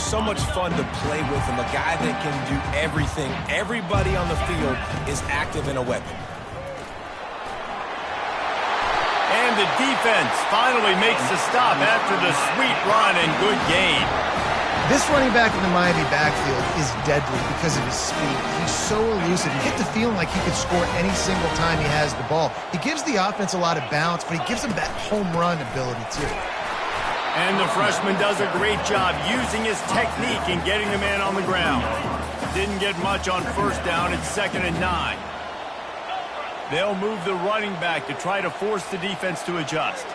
so much fun to play with him, a guy that can do everything. Everybody on the field is active in a weapon. And the defense finally makes the stop after the sweet run and good gain. This running back in the Miami backfield is deadly because of his speed. He's so elusive. You get the feeling like he could score any single time he has the ball. He gives the offense a lot of balance, but he gives them that home run ability too. And the freshman does a great job using his technique and getting the man on the ground. Didn't get much on first down. It's 2nd and 9. They'll move the running back to try to force the defense to adjust.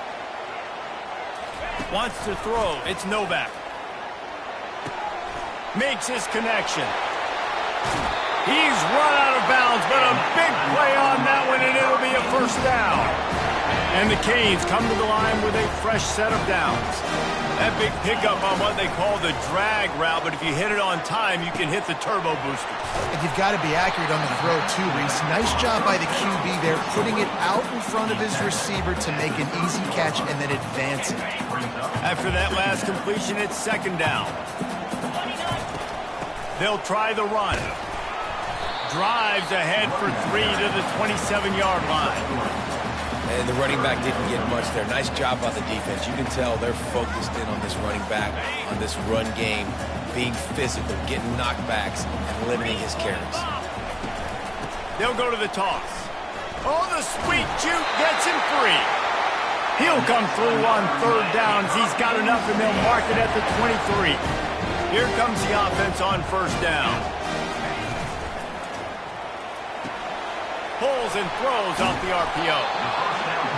Wants to throw. It's Novak. Makes his connection. He's run out of bounds, but a big play on that one, and it'll be a first down. And the Canes come to the line with a fresh set of downs. That big pickup on what they call the drag route, but if you hit it on time, you can hit the turbo booster. And you've got to be accurate on the throw too, Reese. Nice job by the QB there, putting it out in front of his receiver to make an easy catch and then advance it. After that last completion, it's 2nd down. They'll try the run. Drives ahead for 3 to the 27-yard line. And the running back didn't get much there. Nice job by the defense. You can tell they're focused in on this running back, on this run game, being physical, getting knockbacks, and limiting his carries. They'll go to the toss. Oh, the sweet juke gets him free. He'll come through on 3rd downs. He's got enough, and they'll mark it at the 23. Here comes the offense on 1st down. Pulls and throws off the RPO.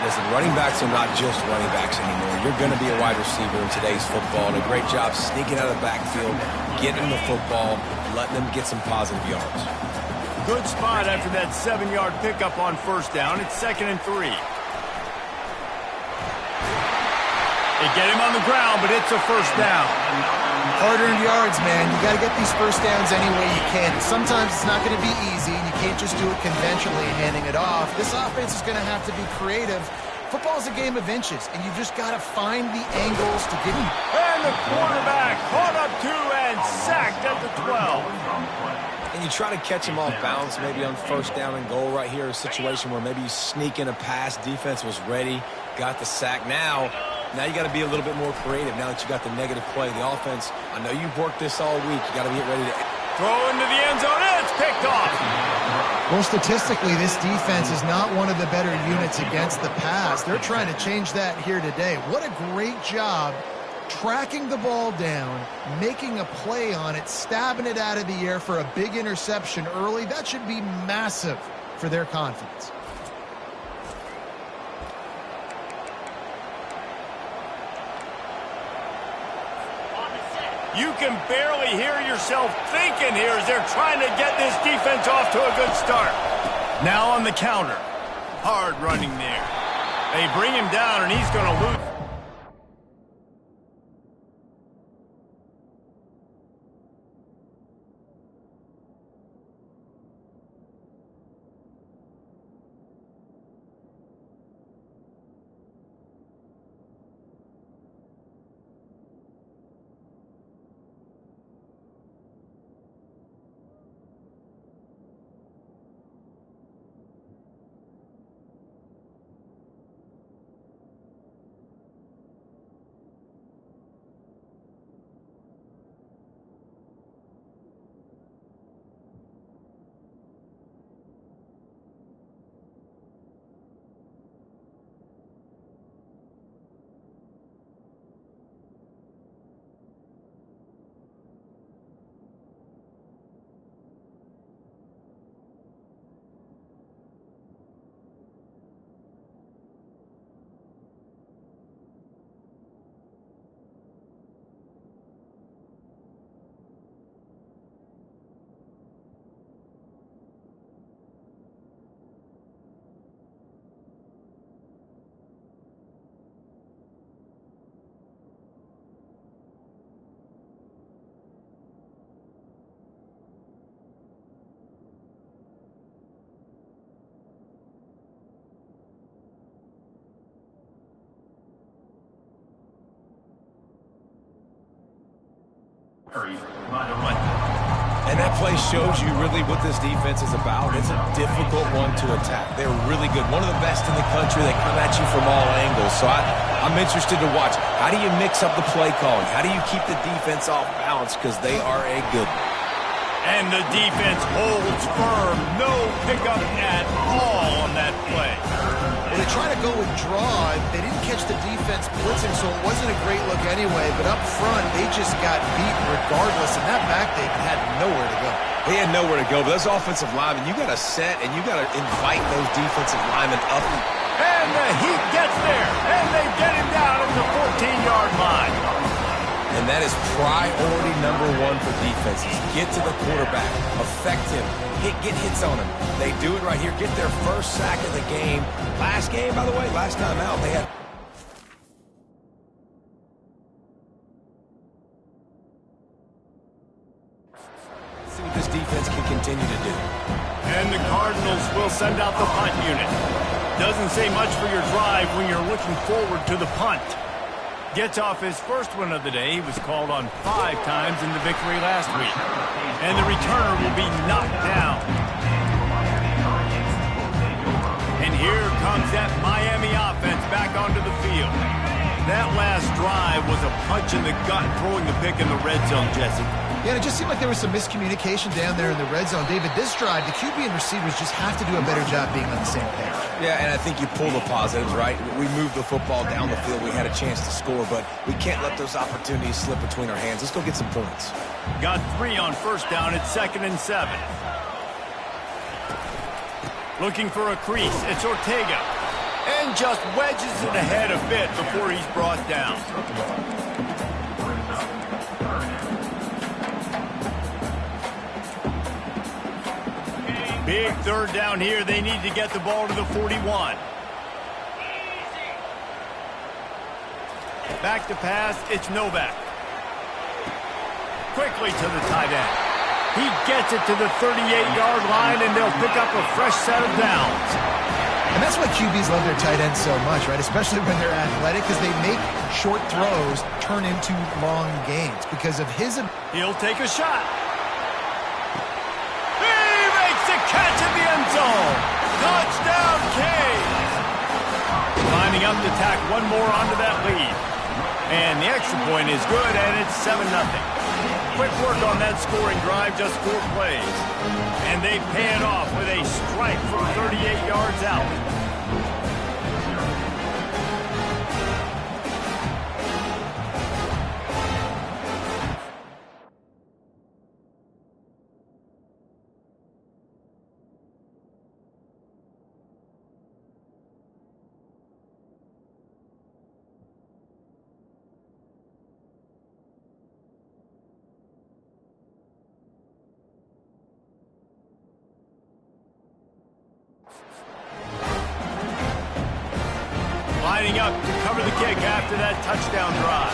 Listen, running backs are not just running backs anymore. You're going to be a wide receiver in today's football. And a great job sneaking out of the backfield, getting the football, letting them get some positive yards. Good spot after that 7-yard pickup on 1st down. It's 2nd and 3. They get him on the ground, but it's a first down. Hard-earned yards, man. You got to get these first downs any way you can. Sometimes it's not going to be easy, and you can't just do it conventionally handing it off. This offense is going to have to be creative. Football is a game of inches, and you've just got to find the angles to get him. And the quarterback caught up to and sacked at the 12. And you try to catch him off balance, maybe on 1st down and goal right here, a situation where maybe you sneak in a pass, defense was ready, got the sack. Now you got to be a little bit more creative now that you got the negative play. The offense, I know you've worked this all week. You got to get ready to throw into the end zone, and it's picked off. Well, statistically, this defense is not one of the better units against the pass. They're trying to change that here today. What a great job tracking the ball down, making a play on it, stabbing it out of the air for a big interception early. That should be massive for their confidence. You can barely hear yourself thinking here as they're trying to get this defense off to a good start. Now on the counter. Hard running there. They bring him down, and he's going to lose. And that play shows you really what this defense is about. It's a difficult one to attack. They're really good. One of the best in the country. They come at you from all angles. So I'm interested to watch. How do you mix up the play calling? How do you keep the defense off balance? Because they are a good one. And the defense holds firm. No pickup at all on that play. Well, they try to go with draw. They didn't catch the defense blitzing, so it wasn't a great look anyway. But up front, they just got beaten regardless. And that back, they had nowhere to go. They had nowhere to go. But those offensive linemen, you got to set and you got to invite those defensive linemen up. And the Heat gets there. And they get him down at the 14-yard line. And that is priority number one for defenses. Get to the quarterback. Affect him. Get hits on him. They do it right here. Get their first sack of the game. Last game, by the way, last time out, they had... See what this defense can continue to do. And the Cardinals will send out the punt unit. Doesn't say much for your drive when you're looking forward to the punt. Gets off his first one of the day. He was called on 5 times in the victory last week. And the returner will be knocked down. And here comes that Miami offense back onto the field. That last drive was a punch in the gut, throwing the pick in the red zone, Jesse. Yeah, and it just seemed like there was some miscommunication down there in the red zone. David, this drive, the QB and receivers just have to do a better job being on the same page. Yeah, and I think you pull the positives, right? We moved the football down the field. We had a chance to score, but we can't let those opportunities slip between our hands. Let's go get some points. Got 3 on first down. It's 2nd and 7. Looking for a crease. It's Ortega. And just wedges it ahead a bit before he's brought down. Big 3rd down here. They need to get the ball to the 41. Back to pass. It's Novak. Quickly to the tight end. He gets it to the 38-yard line, and they'll pick up a fresh set of downs. And that's why QBs love their tight ends so much, right? Especially when they're athletic, because they make short throws turn into long gains because of his... He'll take a shot. Catch in the end zone. Touchdown, Canes. Lining up to tack one more onto that lead. And the extra point is good, and it's 7-0. Quick work on that scoring drive, just 4 plays. And they pay it off with a strike from 38 yards out. Lining up to cover the kick after that touchdown drive.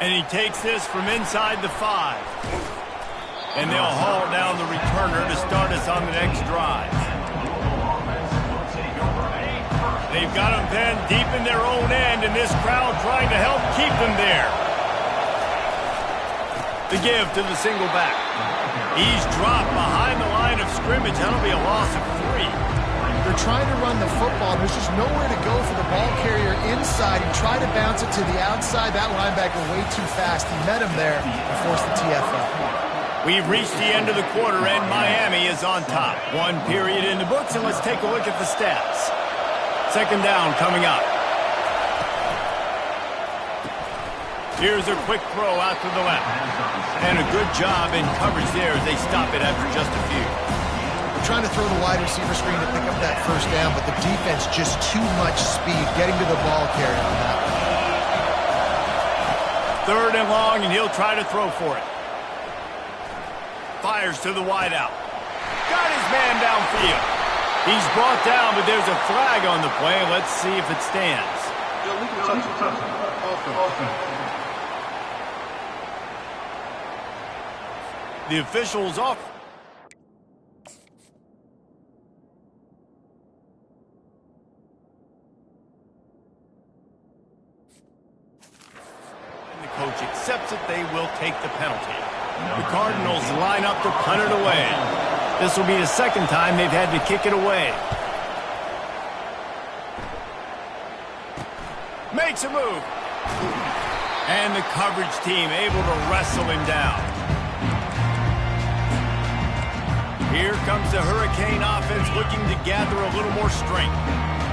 And he takes this from inside the 5. And they'll haul down the returner to start us on the next drive. They've got them then deep in their own end, and this crowd trying to help keep them there. The give to the single back. He's dropped behind the line of scrimmage. That'll be a loss of 3. They're trying to run the football. There's just nowhere to go for the ball carrier inside. He tried to bounce it to the outside. That linebacker way too fast. He met him there and forced the TFL. We've reached the end of the quarter, and Miami is on top. 1 period in the books, and let's take a look at the stats. 2nd down coming up. Here's a quick throw out to the left. And a good job in coverage there as they stop it after just a few. They're trying to throw the wide receiver screen to pick up that first down, but the defense just too much speed getting to the ball carrier on that one. 3rd and long, and he'll try to throw for it. Fires to the wideout. Got his man downfield. He's brought down, but there's a flag on the play. Let's see if it stands. The officials off. coach accepts that they will take the penalty. The Cardinals line up to punt it away. This will be the second time they've had to kick it away. Makes a move. And the coverage team able to wrestle him down. Here comes the Hurricane offense looking to gather a little more strength.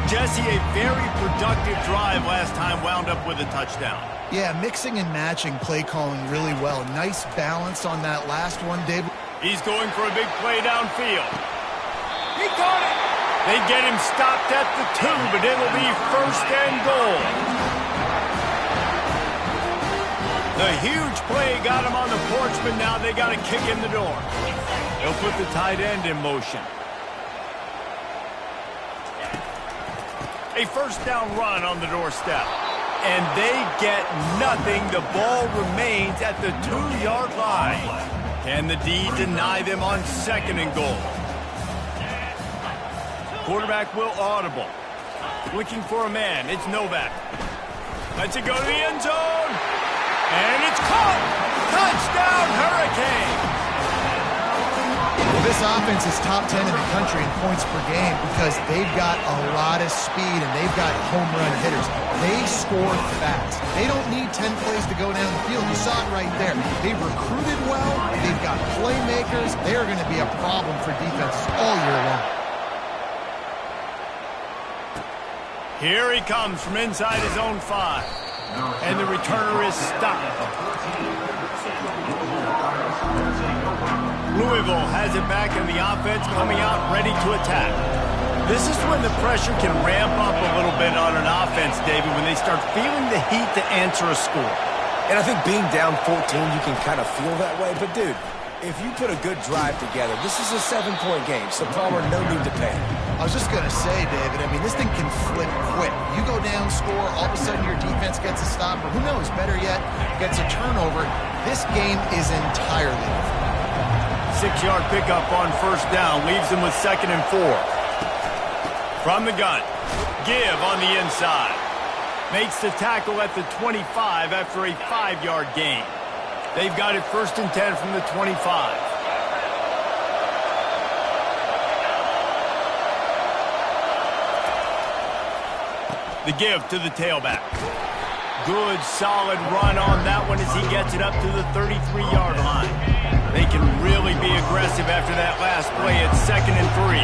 Jesse, a very productive drive last time wound up with a touchdown. Yeah, mixing and matching play calling really well. Nice balance on that last one, Dave. He's going for a big play downfield. He caught it! They get him stopped at the 2, but it'll be first and goal. The huge play got him on the porch, but now they got to kick in the door. They'll put the tight end in motion. A first down run on the doorstep. And they get nothing. The ball remains at the 2-yard line. Can the D deny them on second and goal? Quarterback will audible. Looking for a man. It's Novak. Lets it go to the end zone. And it's caught. Touchdown, Hurricane. Well, this offense is top 10 in the country in points per game because they've got a lot of speed and they've got home run hitters. They score fast. They don't need 10 plays to go down the field. You saw it right there. They've recruited well. They've got playmakers. They are going to be a problem for defenses all year long. Here he comes from inside his own 5. And the returner is stopped. Louisville has it back in the offense coming out ready to attack. This is when the pressure can ramp up a little bit on an offense, David, when they start feeling the heat to answer a score. And I think being down 14, you can kind of feel that way. But, dude, if you put a good drive together, this is a 7-point game. So, Palmer, no need to panic. I was just going to say, David, I mean, this thing can flip quick. You go down, score, all of a sudden your defense gets a stop, or who knows, better yet, gets a turnover. This game is entirely different. 6-yard pickup on first down leaves them with 2nd and 4. From the gun, Give on the inside. Makes the tackle at the 25 after a 5-yard gain. They've got it 1st and 10 from the 25. The give to the tailback. Good, solid run on that one as he gets it up to the 33-yard line. They can really be aggressive after that last play at 2nd and 3.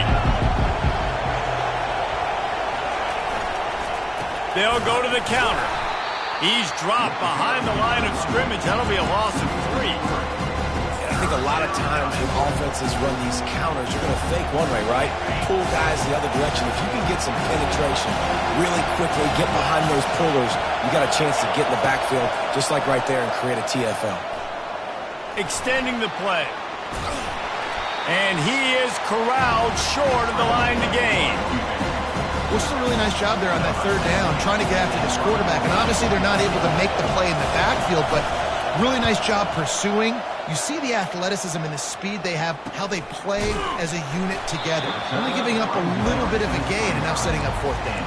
They'll go to the counter. He's dropped behind the line of scrimmage. That'll be a loss of 3. I think a lot of times when offenses run these counters, you're going to fake one way, right? Pull guys the other direction. If you can get some penetration really quickly, get behind those pullers, you got a chance to get in the backfield, just like right there, and create a TFL. Extending the play. And he is corralled short of the line to gain. Well, it's a really nice job there on that 3rd down, trying to get after this quarterback. And obviously they're not able to make the play in the backfield, but really nice job pursuing. You see the athleticism and the speed they have, how they play as a unit together. Only giving up a little bit of a gain and now setting up 4th down.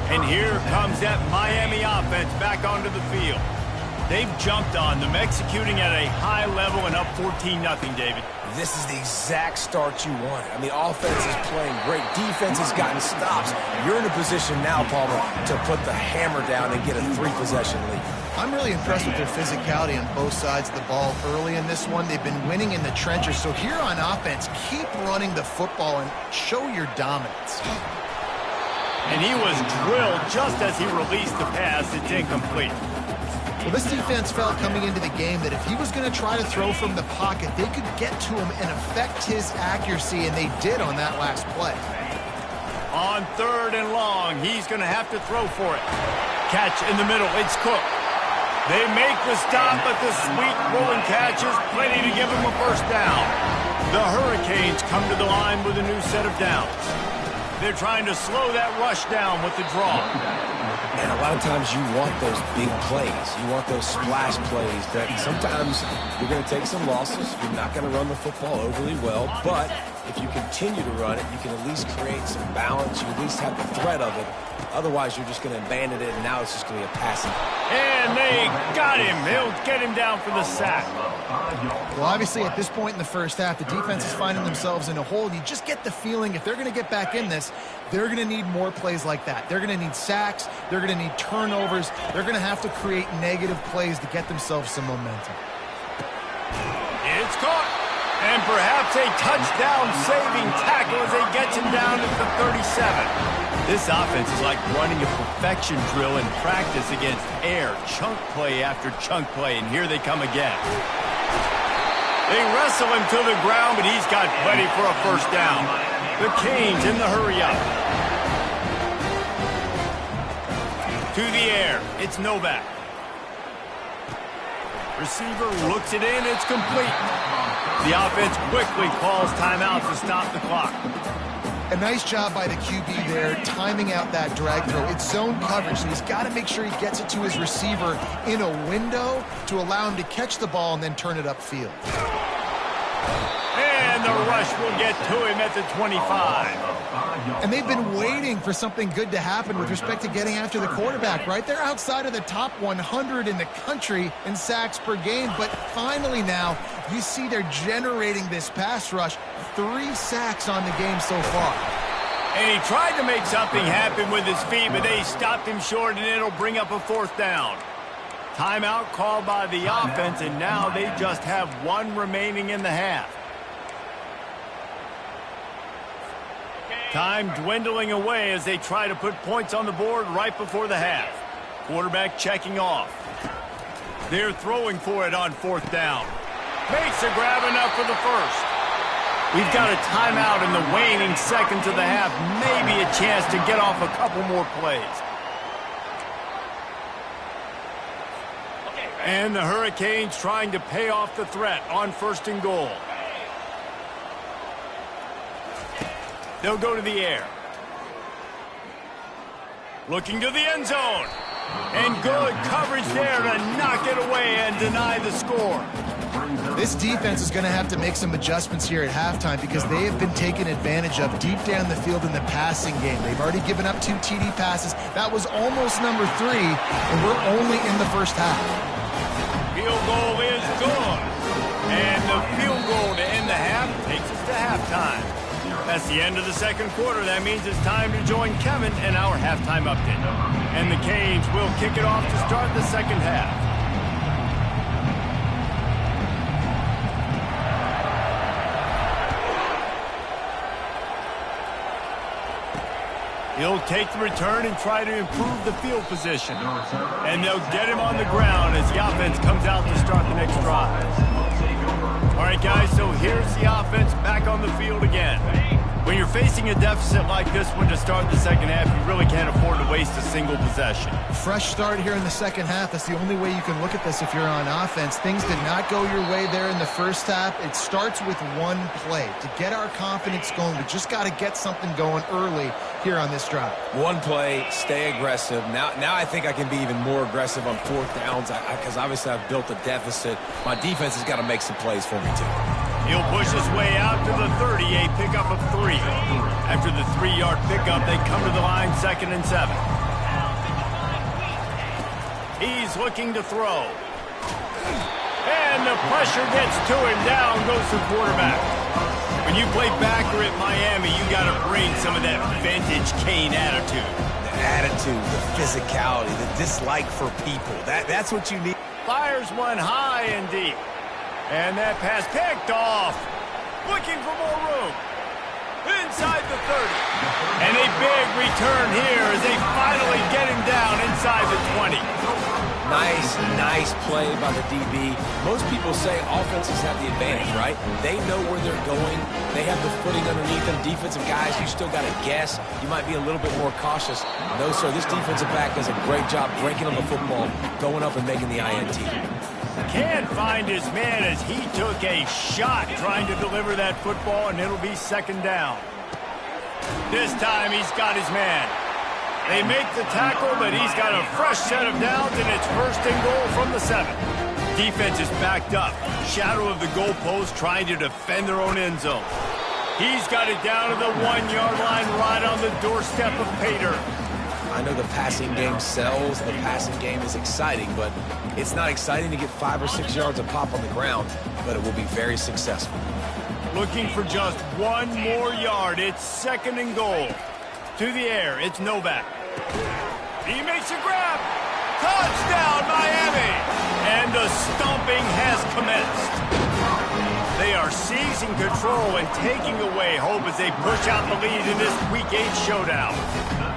And here comes that Miami offense back onto the field. They've jumped on them, executing at a high level and up 14-0, David. This is the exact start you wanted. I mean, offense is playing great. Defense has gotten stops. You're in a position now, Palmer, to put the hammer down and get a 3-possession lead. I'm really impressed with their physicality on both sides of the ball early in this one. They've been winning in the trenches. So here on offense, keep running the football and show your dominance. And he was drilled just as he released the pass. It's incomplete. Well, this defense felt coming into the game that if he was going to try to throw from the pocket, they could get to him and affect his accuracy, and they did on that last play. On 3rd and long, he's going to have to throw for it. Catch in the middle. It's Cook. They make the stop, but the sweet rolling catch is plenty to give him a 1st down. The Hurricanes come to the line with a new set of downs. They're trying to slow that rush down with the draw. And a lot of times you want those big plays. You want those splash plays, but sometimes you're going to take some losses. You're not going to run the football overly well, but if you continue to run it, you can at least create some balance. You at least have the threat of it. Otherwise, you're just going to abandon it, and now it's just going to be a passing. And they got him. They'll get him down for the sack. Well, obviously, at this point in the first half, the defense is finding themselves in a hole. You just get the feeling if they're going to get back in this, they're going to need more plays like that. They're going to need sacks. They're going to need turnovers. They're going to have to create negative plays to get themselves some momentum. It's caught. And perhaps a touchdown-saving tackle as they get him down at the 37. This offense is like running a perfection drill in practice against air, chunk play after chunk play, and here they come again. They wrestle him to the ground, but he's got plenty for a first down. The Canes in the hurry-up. To the air, it's Novak. Receiver looks it in, it's complete. The offense quickly calls timeout to stop the clock. A nice job by the QB there, timing out that drag throw. It's zone coverage, so he's got to make sure he gets it to his receiver in a window to allow him to catch the ball and then turn it upfield. And the rush will get to him at the 25. And they've been waiting for something good to happen with respect to getting after the quarterback, right? They're outside of the top 100 in the country in sacks per game, but finally now you see they're generating this pass rush. 3 sacks on the game so far. And he tried to make something happen with his feet, but they stopped him short, and it'll bring up a fourth down. Timeout called by the offense, and now they just have 1 remaining in the half. Time dwindling away as they try to put points on the board right before the half. Quarterback checking off. They're throwing for it on fourth down. Makes a grab enough for the first. We've got a timeout in the waning seconds of the half. Maybe a chance to get off a couple more plays. And the Hurricanes trying to pay off the threat on first and goal. They'll go to the air. Looking to the end zone. And good coverage there to knock it away and deny the score. This defense is going to have to make some adjustments here at halftime because they have been taken advantage of deep down the field in the passing game. They've already given up 2 TD passes. That was almost number 3, and we're only in the first half. Field goal is good. And the field goal to end the half takes us to halftime. That's the end of the second quarter. That means it's time to join Kevin and our halftime update. And the Canes will kick it off to start the second half. He'll take the return and try to improve the field position. And they'll get him on the ground as the offense comes out to start the next drive. All right, guys, so here's the offense back on the field again. When you're facing a deficit like this one to start the second half, you really can't afford to waste a single possession. Fresh start here in the second half. That's the only way you can look at this if you're on offense. Things did not go your way there in the first half. It starts with 1 play. To get our confidence going, we just got to get something going early here on this drive. 1 play, stay aggressive. Now I think I can be even more aggressive on fourth downs because obviously I've built a deficit. My defense has got to make some plays for me too. He'll push his way out to the 30, a pickup of 3. After the 3-yard pickup, they come to the line 2nd and 7. He's looking to throw. And the pressure gets to him. Down goes the quarterback. When you play backer at Miami, you got to bring some of that vintage Cane attitude. The attitude, the physicality, the dislike for people. That's what you need. Fires one high and deep. And that pass picked off. Looking for more room. Inside the 30. And a big return here as they finally get him down inside the 20. Nice play by the DB. Most people say offenses have the advantage, right? They know where they're going. They have the footing underneath them. Defensive guys, you still got to guess. You might be a little bit more cautious. No, sir, this defensive back does a great job breaking on the football, going up and making the INT. Can't find his man as he took a shot trying to deliver that football, and it'll be 2nd down. This time he's got his man. They make the tackle, but he's got a fresh set of downs, and it's first and goal from the 7. Defense is backed up. Shadow of the goalpost trying to defend their own end zone. He's got it down to the 1-yard line right on the doorstep of Pater. I know the passing game sells, the passing game is exciting, but it's not exciting to get 5 or 6 yards of pop on the ground, but it will be very successful. Looking for just 1 more yard. It's second and goal. To the air, it's Novak. He makes a grab. Touchdown, Miami! And the stomping has commenced. They are seizing control and taking away hope as they push out the lead in this Week 8 showdown.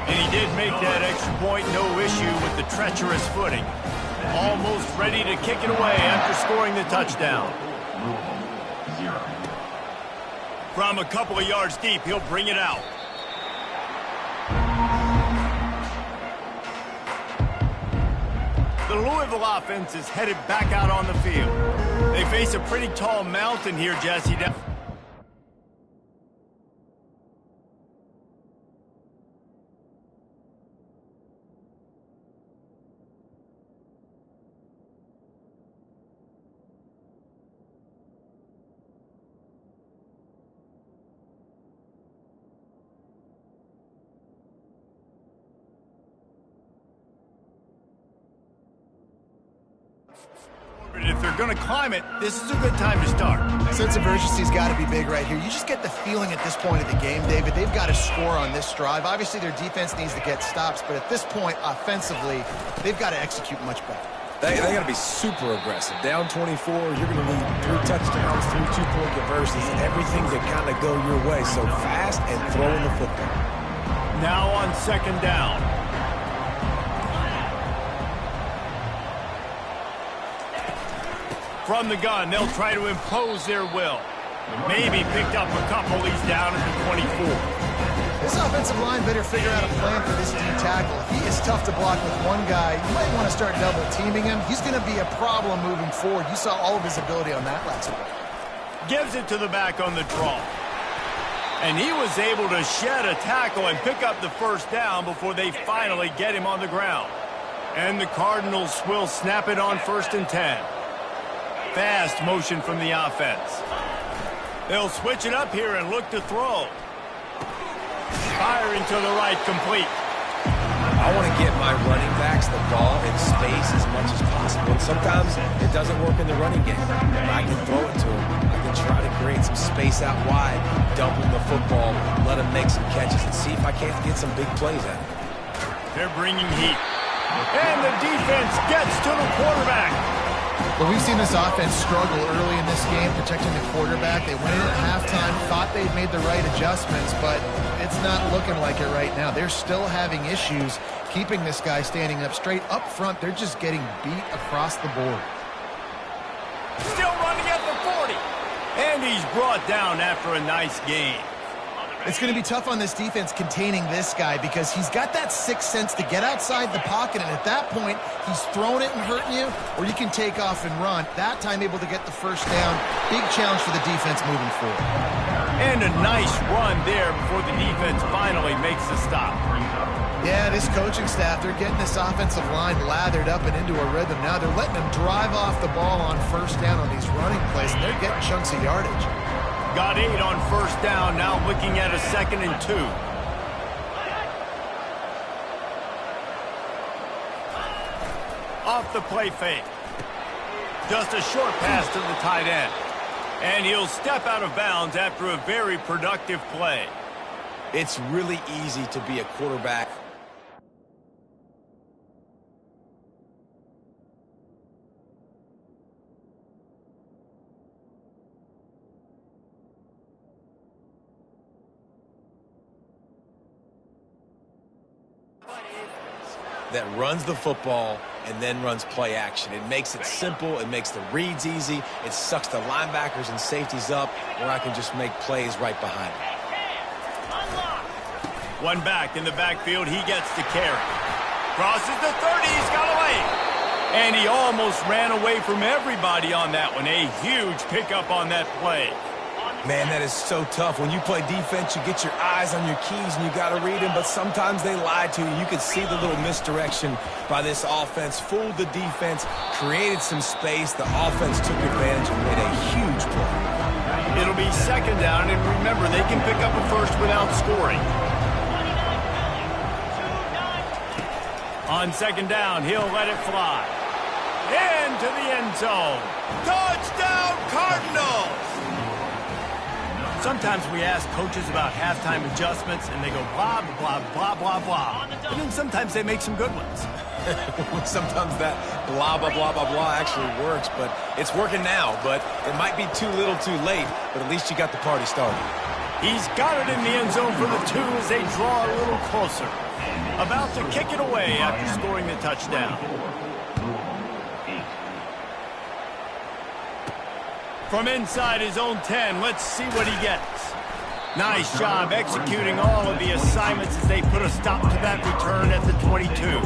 And he did make that extra point, no issue with the treacherous footing. Almost ready to kick it away after scoring the touchdown. From a couple of yards deep, he'll bring it out. The Louisville offense is headed back out on the field. They face a pretty tall mountain here, Jesse. But if they're going to climb it, this is a good time to start. Sense of urgency's got to be big right here. You just get the feeling at this point of the game, David, they've got to score on this drive. Obviously, their defense needs to get stops, but at this point, offensively, they've got to execute much better. They got to be super aggressive. Down 24, you're going to need 3 touchdowns, 3 two-point conversions, everything to kind of go your way. So fast and throwing the football. Now on second down. From the gun, they'll try to impose their will. Maybe picked up a couple. He's down at the 24. This offensive line better figure out a plan for this D tackle. He is tough to block with one guy. You might want to start double teaming him. He's going to be a problem moving forward. You saw all of his ability on that last play. Gives it to the back on the draw. And he was able to shed a tackle and pick up the first down before they finally get him on the ground. And the Cardinals will snap it on 1st and 10. Fast motion from the offense. They'll switch it up here and look to throw. Firing to the right, complete. I want to get my running backs the ball in space as much as possible. And sometimes it doesn't work in the running game. I can throw it to them. I can try to create some space out wide, dump him the football, let him make some catches, and see if I can't get some big plays out of it. They're bringing heat. And the defense gets to the quarterback. Well, we've seen this offense struggle early in this game, protecting the quarterback. They went in at halftime, thought they'd made the right adjustments, but it's not looking like it right now. They're still having issues keeping this guy standing up straight. Up front, they're just getting beat across the board. Still running at the 40. And he's brought down after a nice game. It's going to be tough on this defense containing this guy because he's got that sixth sense to get outside the pocket, and at that point, he's throwing it and hurting you, or you can take off and run. That time able to get the first down. Big challenge for the defense moving forward. And a nice run there before the defense finally makes the stop. Yeah, this coaching staff, they're getting this offensive line lathered up and into a rhythm. Now they're letting them drive off the ball on first down on these running plays, and they're getting chunks of yardage. Got 8 on first down, now looking at a 2nd and 2. Off the play fake. Just a short pass to the tight end. And he'll step out of bounds after a very productive play. It's really easy to be a quarterback. That runs the football and then runs play action. It makes it simple. It makes the reads easy. It sucks the linebackers and safeties up where I can just make plays right behind them. One back in the backfield. He gets the carry. Crosses the 30. He's got away. And he almost ran away from everybody on that one. A huge pickup on that play. Man, that is so tough. When you play defense, you get your eyes on your keys and you got to read them, but sometimes they lie to you. You could see the little misdirection by this offense, fooled the defense, created some space. The offense took advantage and made a huge play. It'll be second down, and remember, they can pick up a first without scoring. On second down, he'll let it fly. Into the end zone. Touchdown, Cardinals! Sometimes we ask coaches about halftime adjustments, and they go blah, blah, blah, blah, blah. And then sometimes they make some good ones. Sometimes that blah, blah, blah, blah, blah actually works, but it's working now. But it might be too little too late, but at least you got the party started. He's got it in the end zone for the 2 as they draw a little closer. About to kick it away after scoring the touchdown. From inside his own 10, let's see what he gets. Nice job executing all of the assignments as they put a stop to that return at the 22.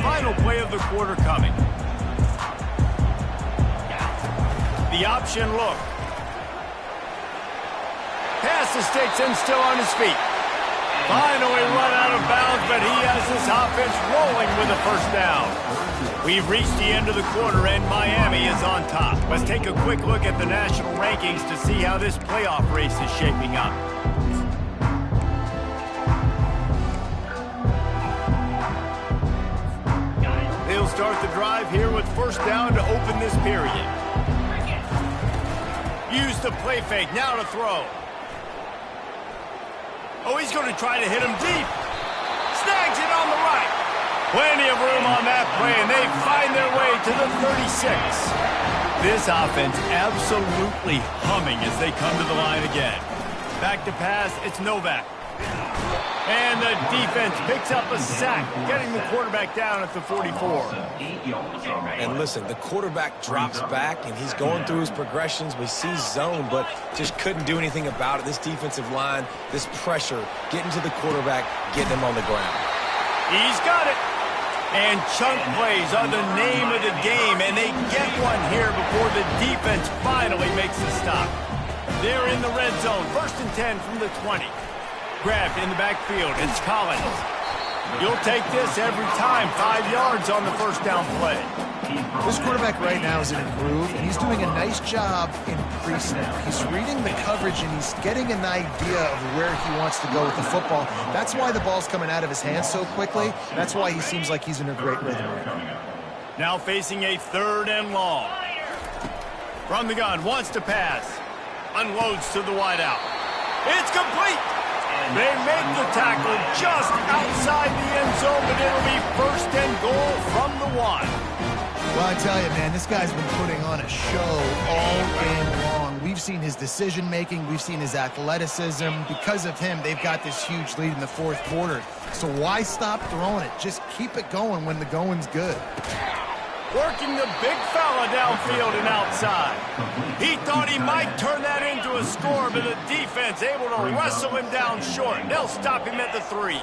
Final play of the quarter coming. The option look. Pass to Stetson, still on his feet. Finally run out of bounds, but he has this offense rolling with a first down. We've reached the end of the quarter, and Miami is on top. Let's take a quick look at the national rankings to see how this playoff race is shaping up. They'll start the drive here with first down to open this period. Use the play fake, now to throw. Oh, he's going to try to hit him deep. Snags it on the right. Plenty of room on that play, and they find their way to the 36. This offense absolutely humming as they come to the line again. Back to pass, it's Novak. And the defense picks up a sack, getting the quarterback down at the 44. And listen, the quarterback drops back, and he's going through his progressions. We see zone, but just couldn't do anything about it. This defensive line, this pressure, getting to the quarterback, getting him on the ground. He's got it. And chunk plays are the name of the game, and they get one here before the defense finally makes the stop. They're in the red zone, 1st and 10 from the 20. Grabbed in the backfield, it's Collins. You'll take this every time, 5 yards on the first down play. This quarterback right now is in a groove, and he's doing a nice job in pre-snap. He's reading the coverage, and he's getting an idea of where he wants to go with the football. That's why the ball's coming out of his hands so quickly. That's why he seems like he's in a great rhythm right now. Now facing a 3rd and long. From the gun, wants to pass. Unloads to the wideout. It's complete. They make the tackle just outside the end zone, but it'll be 1st and goal from the 1. Well, I tell you, man, this guy's been putting on a show all game long. We've seen his decision-making. We've seen his athleticism. Because of him, they've got this huge lead in the 4th quarter. So why stop throwing it? Just keep it going when the going's good. Working the big fella downfield and outside. He thought he might turn that into a score, but the defense able to wrestle him down short. They'll stop him at the 3.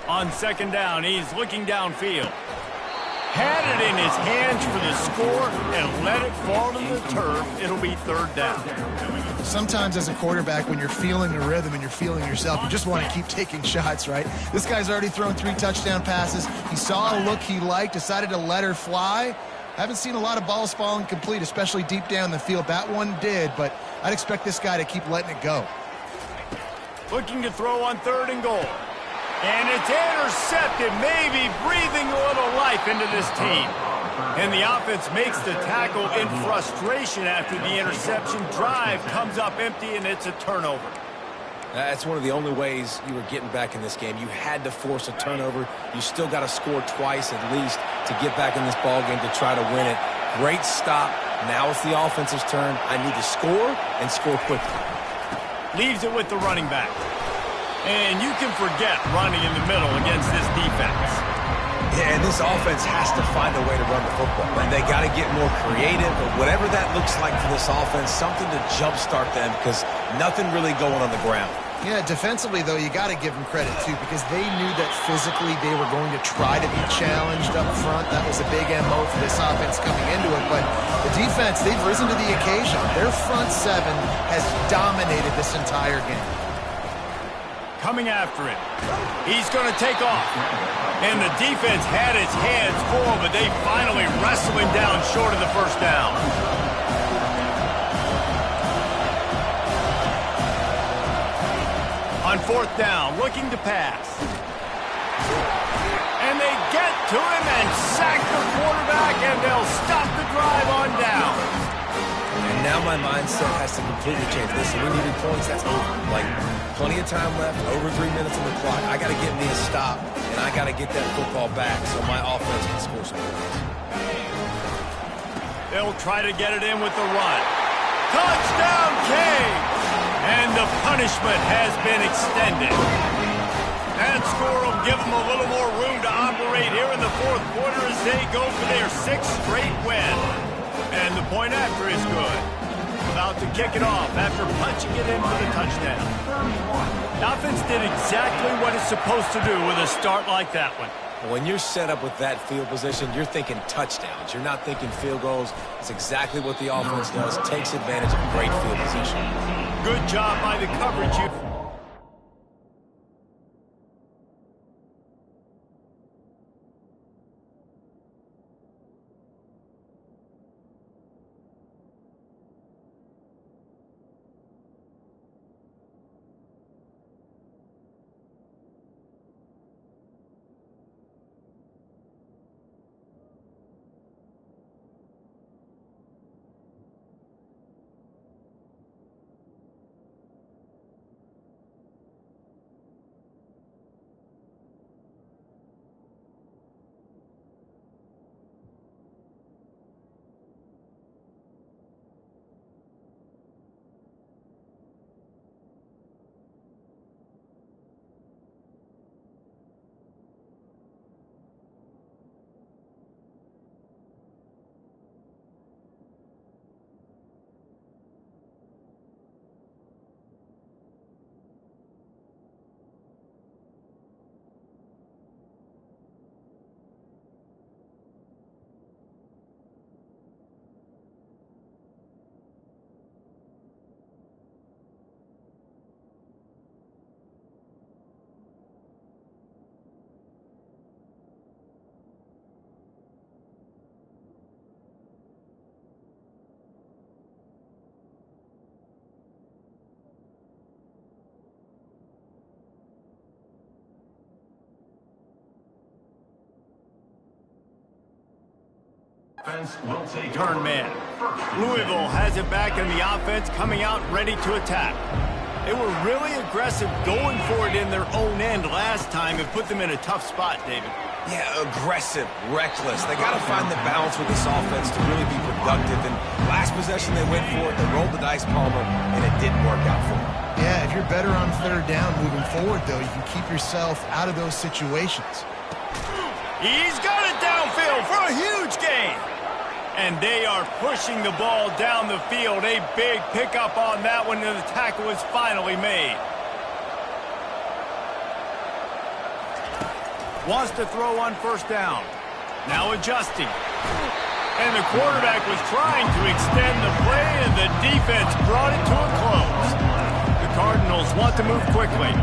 On second down, he's looking downfield. Had it in his hands for the score and let it fall to the turf. It'll be 3rd down. Sometimes as a quarterback, when you're feeling the rhythm and you're feeling yourself, you just want to keep taking shots, right? This guy's already thrown 3 touchdown passes. He saw a look he liked, decided to let her fly. Haven't seen a lot of balls falling complete, especially deep down the field. That one did, but I'd expect this guy to keep letting it go. Looking to throw on 3rd and goal. And it's intercepted, maybe breathing a little life into this team. And the offense makes the tackle in frustration after the interception. Drive comes up empty, and it's a turnover. That's one of the only ways you were getting back in this game. You had to force a turnover. You still got to score twice at least to get back in this ball game to try to win it. Great stop. Now it's the offense's turn. I need to score and score quickly. Leaves it with the running back. And you can forget running in the middle against this defense. Yeah, and this offense has to find a way to run the football. And they got to get more creative, or whatever that looks like for this offense, something to jumpstart them because nothing really going on the ground. Yeah, defensively, though, you got to give them credit, too, because they knew that physically they were going to try to be challenged up front. That was a big MO for this offense coming into it. But the defense, they've risen to the occasion. Their front seven has dominated this entire game. Coming after it. He's going to take off. And the defense had its hands full, but they finally wrestle him down short of the first down. On fourth down, looking to pass. And they get to him and sack the quarterback, and they'll stop the drive on down. And now my mindset has to completely change. Listen, we needed points. That's over. Like, plenty of time left, over 3 minutes on the clock. I got to get me a stop, and I got to get that football back so my offense can score some points. They'll try to get it in with the run. Touchdown, Canes! And the punishment has been extended. That score will give them a little more room to operate here in the fourth quarter as they go for their 6th straight win. And the point after is good. About to kick it off after punching it in for the touchdown. The offense did exactly what it's supposed to do with a start like that one. When you're set up with that field position, you're thinking touchdowns. You're not thinking field goals. It's exactly what the offense does. Takes advantage of great field position. Good job by the coverage. Turn man. Louisville has it back in the offense, coming out ready to attack. They were really aggressive going for it in their own end last time and put them in a tough spot, David. Yeah, aggressive, reckless. They got to find the balance with this offense to really be productive. And last possession they went for it, they rolled the dice, Palmer, and it didn't work out for them. Yeah, if you're better on third down moving forward, though, you can keep yourself out of those situations. He's got it downfield for a huge gain. And they are pushing the ball down the field. A big pickup on that one, and the tackle is finally made. Wants to throw on first down. Now adjusting. And the quarterback was trying to extend the play, and the defense brought it to a close. The Cardinals want to move quickly.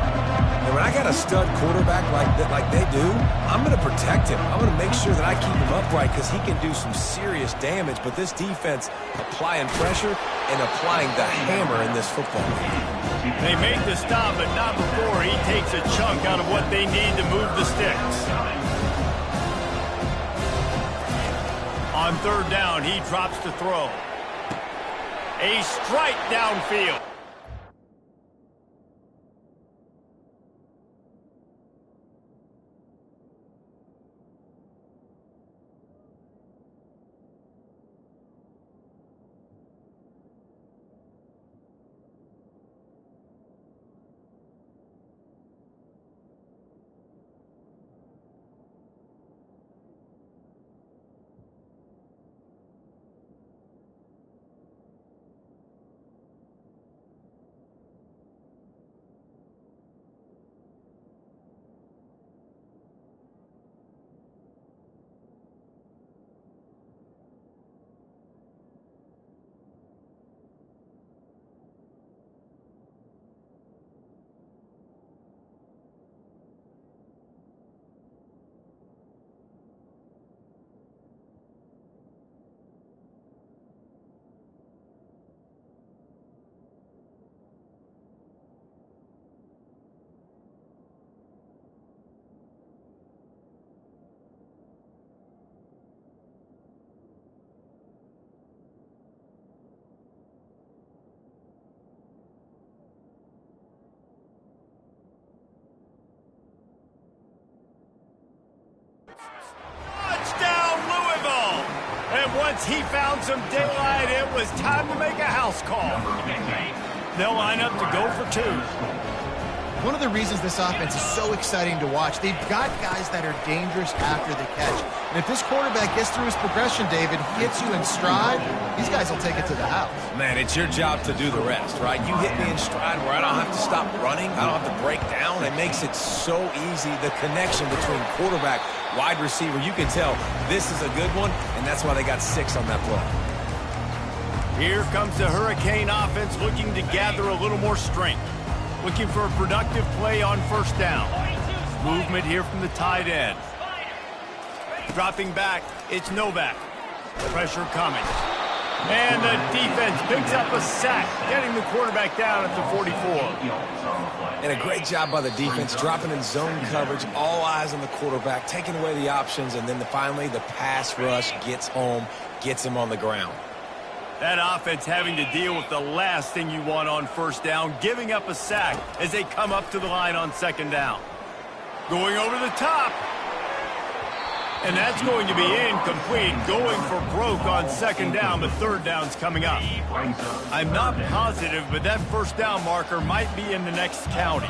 And when I got a stud quarterback like they do, I'm going to protect him. I'm going to make sure that I keep him upright because he can do some serious damage. But this defense applying pressure and applying the hammer in this football game. They make the stop, but not before he takes a chunk out of what they need to move the sticks. On third down, he drops to throw. A strike downfield. once he found some daylight, it was time to make a house call. They'll line up to go for 2. One of the reasons this offense is so exciting to watch, they've got guys that are dangerous after the catch. And if this quarterback gets through his progression, David, he hits you in stride, these guys will take it to the house. Man, it's your job to do the rest, right? You hit me in stride where I don't have to stop running. I don't have to break down. It makes it so easy. The connection between quarterback, wide receiver, you can tell this is a good one, and that's why they got 6 on that play. Here comes the Hurricane offense looking to gather a little more strength. Looking for a productive play on first down. Movement here from the tight end. Dropping back, it's Novak. Pressure coming. And the defense picks up a sack, getting the quarterback down at the 44. And a great job by the defense, dropping in zone coverage, all eyes on the quarterback, taking away the options, and then finally the pass rush gets home, gets him on the ground. That offense having to deal with the last thing you want on first down, giving up a sack as they come up to the line on second down. Going over the top. And that's going to be incomplete, going for broke on second down, but third down's coming up. I'm not positive, but that first down marker might be in the next county.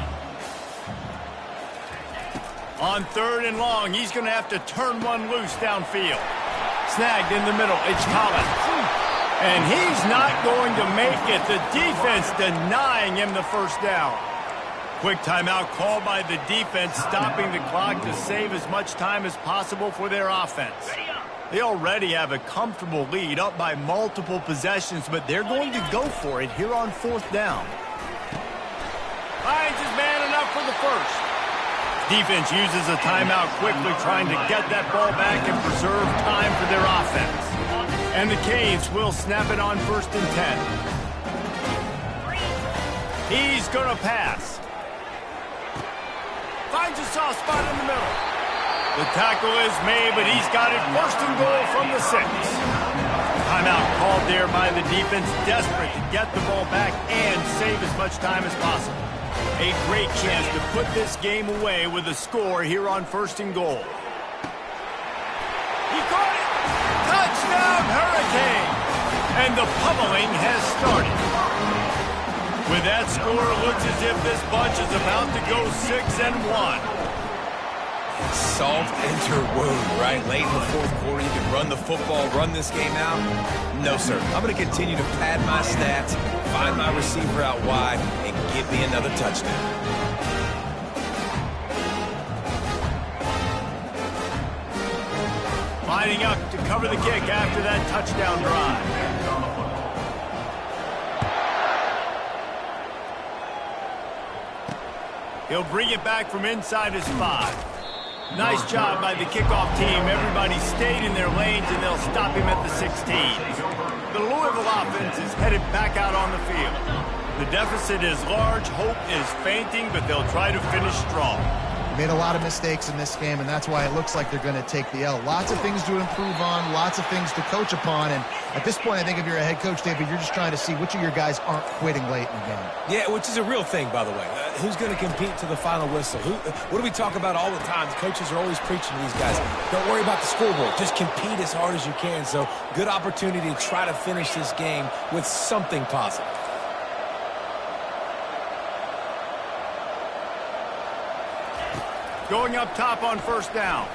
On 3rd and long, he's going to have to turn one loose downfield. Snagged in the middle, it's Collins. And he's not going to make it. The defense denying him the first down. Quick timeout called by the defense, stopping the clock to save as much time as possible for their offense. They already have a comfortable lead, up by multiple possessions, but they're going to go for it here on 4th down. Finds his man enough for the first. Defense uses a timeout quickly, trying to get that ball back and preserve time for their offense. And the Canes will snap it on 1st and 10. He's going to pass. Finds a soft spot in the middle. The tackle is made, but he's got it 1st and goal from the 6. Timeout called there by the defense, desperate to get the ball back and save as much time as possible. A great chance to put this game away with a score here on 1st and goal. He caught it! Touchdown, Hurricane! And the pummeling has started. With that score, it looks as if this bunch is about to go 6-1. Salt enter wound, right? Late in the 4th quarter, you can run the football, run this game out. No, sir. I'm going to continue to pad my stats, find my receiver out wide, and give me another touchdown. Lining up to cover the kick after that touchdown drive. He'll bring it back from inside his 5. Nice job by the kickoff team. Everybody stayed in their lanes, and they'll stop him at the 16. The Louisville offense is headed back out on the field. The deficit is large. Hope is fainting, but they'll try to finish strong. Made a lot of mistakes in this game, and that's why it looks like they're going to take the L. Lots of things to improve on, lots of things to coach upon, and at this point, I think if you're a head coach, David, you're just trying to see which of your guys aren't quitting late in the game. Yeah, which is a real thing, by the way. Who's going to compete to the final whistle? What do we talk about all the time? The coaches are always preaching to these guys. Don't worry about the scoreboard. Just compete as hard as you can. So, good opportunity to try to finish this game with something positive. Going up top on first down.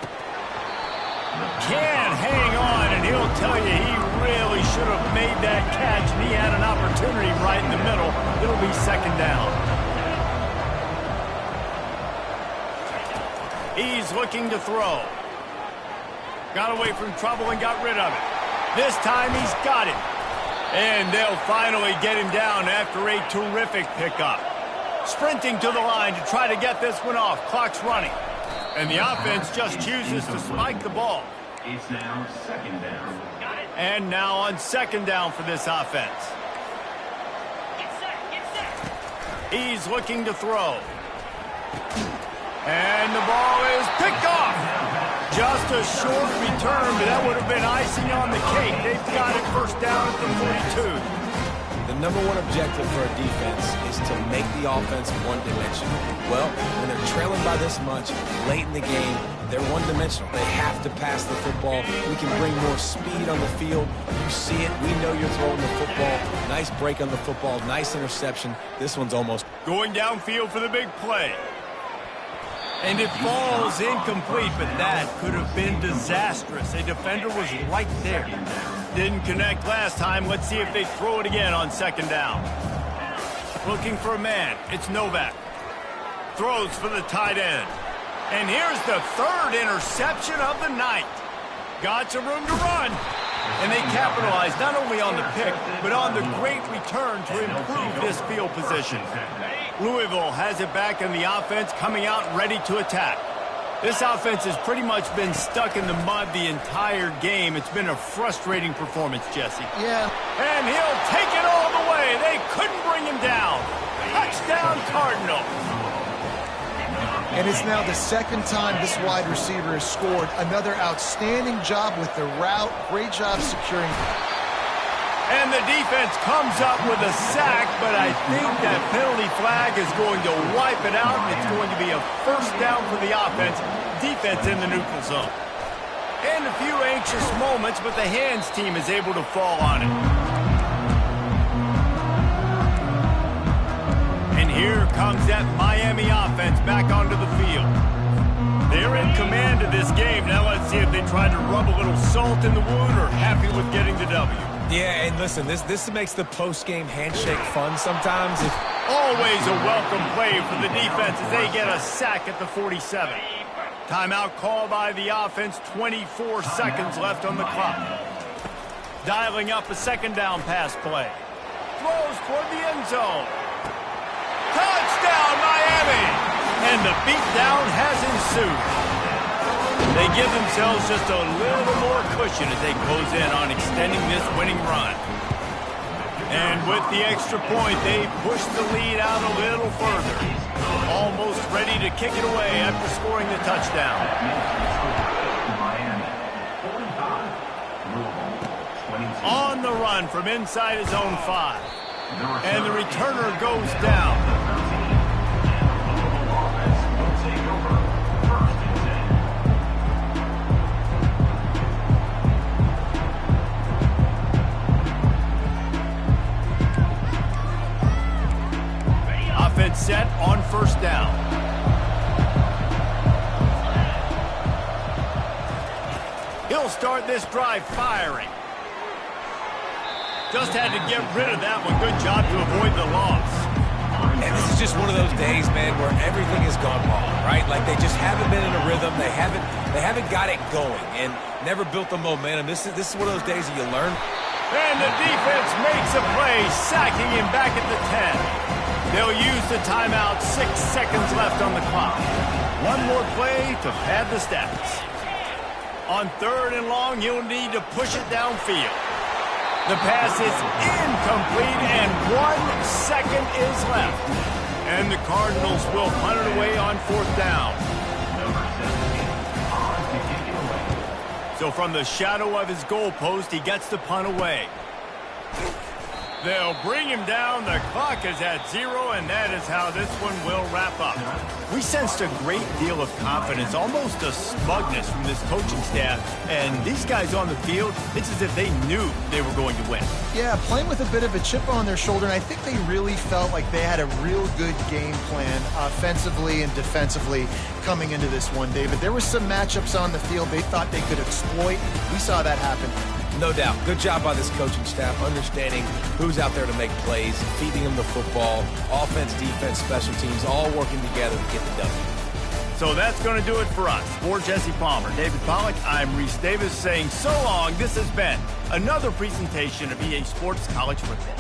Can hang on, and he'll tell you he really should have made that catch, and he had an opportunity right in the middle. It'll be second down. He's looking to throw. Got away from trouble and got rid of it. This time he's got it. And they'll finally get him down after a terrific pickup. Sprinting to the line to try to get this one off. Clock's running. And the offense just chooses to spike the ball. It's now second down. And now on second down for this offense. He's looking to throw. And the ball is picked off. Just a short return, but that would have been icing on the cake. They've got it first down at the 42. The number one objective for a defense is to make the offense one-dimensional. Well, when they're trailing by this much late in the game, They're one-dimensional. They have to pass the football. We can bring more speed on the field. You see it. We know you're throwing the football. Nice break on the football. Nice interception. This one's almost going downfield for the big play. And it falls incomplete, but that could have been disastrous. A defender was right there. Didn't connect last time. Let's see if they throw it again on second down. Looking for a man. It's Novak. Throws for the tight end. And here's the third interception of the night. Got some room to run. And they capitalized not only on the pick, but on the great return to improve this field position. Louisville has it back in the offense, coming out ready to attack. This offense has pretty much been stuck in the mud the entire game. It's been a frustrating performance, Jesse. Yeah. And he'll take it all the way. They couldn't bring him down. Touchdown, Cardinals. And it's now the second time this wide receiver has scored. Another outstanding job with the route. Great job securing. And the defense comes up with a sack, but I think that penalty flag is going to wipe it out. It's going to be a first down for the offense. Defense in the neutral zone. And a few anxious moments, but the hands team is able to fall on it. And here comes that Miami offense back onto the field. They're in command of this game. Now let's see if they try to rub a little salt in the wound or happy with getting the W. Yeah, and listen, this makes the post-game handshake fun sometimes. Always a welcome play for the defense as they get a sack at the 47. Timeout call by the offense, 24 seconds left on the clock. Dialing up a second down pass play. Throws toward the end zone. Touchdown, Miami! And the beatdown has ensued. They give themselves just a little more cushion as they close in on extending this winning run. And with the extra point, they push the lead out a little further. Almost ready to kick it away after scoring the touchdown. On the run from inside his own 5. And the returner goes down. Offense set on first down. He'll start this drive firing. Just had to get rid of that one. Good job to avoid the loss. And this is just one of those days, man, where everything has gone wrong, right? Like they just haven't been in a rhythm. They haven't got it going and never built the momentum. This is one of those days that you learn. And the defense makes a play, sacking him back at the 10. They'll use the timeout, 6 seconds left on the clock. One more play to pad the stats. On third and long, you'll need to push it downfield. The pass is incomplete, and 1 second is left. And the Cardinals will punt it away on fourth down. So from the shadow of his goalpost, he gets the punt away. They'll bring him down. The clock is at 0, and that is how this one will wrap up. We sensed a great deal of confidence, almost a smugness from this coaching staff. And these guys on the field, it's as if they knew they were going to win. Yeah, playing with a bit of a chip on their shoulder, and I think they really felt like they had a real good game plan offensively and defensively coming into this one, David. There were some matchups on the field they thought they could exploit. We saw that happen. No doubt. Good job by this coaching staff, understanding who's out there to make plays, feeding them the football, offense, defense, special teams, all working together to get the W. So that's going to do it for us. For Jesse Palmer, David Pollack, I'm Reese Davis saying so long. This has been another presentation of EA Sports College Football.